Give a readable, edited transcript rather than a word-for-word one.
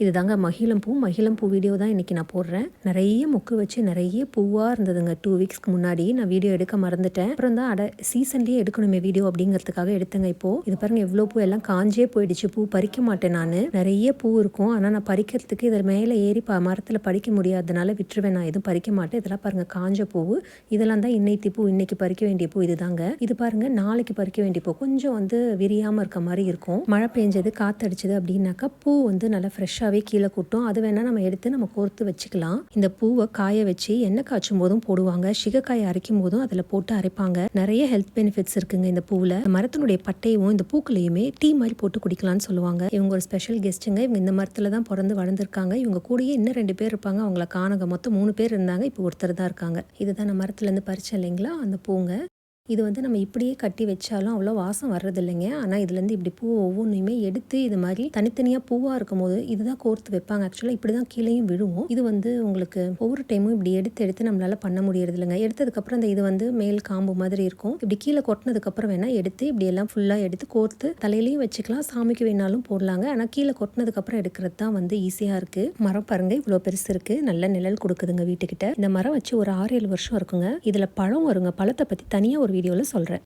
இதுதாங்க மகிழம் பூ வீடியோ தான் இன்றைக்கி நான் போடுறேன். நிறைய மொக்கு வச்சு நிறைய பூவாக இருந்ததுங்க. 2 வீக்ஸ்க்கு முன்னாடி நான் வீடியோ எடுக்க மறந்துட்டேன். அப்புறம் தான் சீசன்லேயே எடுக்கணுமே வீடியோ அப்படிங்கிறதுக்காக எடுத்தேங்க. இப்போது இது பாருங்கள், எவ்வளோ பூ எல்லாம் காஞ்சே போயிடுச்சு. பூ பறிக்க மாட்டேன் நான். நிறைய பூ இருக்கும், ஆனால் நான் பறிக்கிறதுக்கு இதில் மேலே ஏறி மரத்தில் பறிக்க முடியாதனால விட்டுருவேன். நான் எதுவும் பறிக்க மாட்டேன். இதெல்லாம் பாருங்கள், காஞ்ச பூ. இதெல்லாம் தான் இன்னைக்கு பூ, இன்னைக்கு பறிக்க வேண்டிய பூ இதுதாங்க. இது பாருங்கள், நாளைக்கு பறிக்க வேண்டிய பூ. கொஞ்சம் விரியாமல் இருக்க மாதிரி இருக்கும். மழை பெஞ்சது, காற்றடிச்சது அப்படின்னாக்கா பூ நல்லா ஃப்ரெஷ்ஷாக கீழே கொட்டும். அது வேணா நம்ம எடுத்து நம்ம கோர்த்து வச்சுக்கலாம். இந்த பூவை காய வச்சு எண்ணெய் காய்ச்சும் போதும் போடுவாங்க. சிகக்காயை அரைக்கும் போதும் அதில் போட்டு அரைப்பாங்க. நிறைய ஹெல்த் பெனிஃபிட்ஸ் இருக்குங்க இந்த பூவில். மரத்தினுடைய பட்டையும் இந்த பூக்களையுமே டீ மாதிரி போட்டு குடிக்கலாம்னு சொல்லுவாங்க. இவங்க ஒரு ஸ்பெஷல் கெஸ்ட்டுங்க. இவங்க இந்த மரத்தில் தான் பிறந்து வளர்ந்துருக்காங்க. இவங்க கூடயே இன்னும் 2 பேர் இருப்பாங்க. அவங்கள காணங்க. மொத்தம் 3 பேர் இருந்தாங்க. இப்போ ஒருத்தர் தான் இருக்காங்க. இதுதான் நான் மரத்துலேருந்து பறிச்சேன் இல்லைங்களா, அந்த பூங்க. இது நம்ம இப்படியே கட்டி வச்சாலும் அவ்வளோ வாசம் வர்றது இல்லைங்க. ஆனால் இதுலேருந்து இப்படி பூ ஒவ்வொன்றையுமே எடுத்து இது மாதிரி தனித்தனியாக பூவாக இருக்கும் போது இதுதான் கோர்த்து வைப்பாங்க. ஆக்சுவலாக இப்படி தான் கீழேயும் விழுவும். இது உங்களுக்கு ஒவ்வொரு டைமும் இப்படி எடுத்து நம்மளால பண்ண முடியறது இல்லைங்க. எடுத்ததுக்கப்புறம் இந்த இது மேல் காம்பு மாதிரி இருக்கும். இப்படி கீழே கொட்டினதுக்கப்புறம் வேணால் எடுத்து இப்படி எல்லாம் ஃபுல்லாக எடுத்து கோர்த்து தலையிலையும் வச்சுக்கலாம், சாமிக்கு வேணாலும் போடலாங்க. ஆனால் கீழே கொட்டினதுக்கப்புறம் எடுக்கிறது தான் ஈஸியாக இருக்குது. மரம் பாருங்க, இவ்வளோ பெருசு இருக்குது. நல்ல நிழல் கொடுக்குதுங்க வீட்டுக்கிட்ட. இந்த மரம் வச்சு ஒரு 6-7 வருஷம் இருக்குங்க. இதில் பழம் வருங்க. பழத்தை பற்றி தனியாக ஒரு வீடியோவில் சொல்கிறேன்.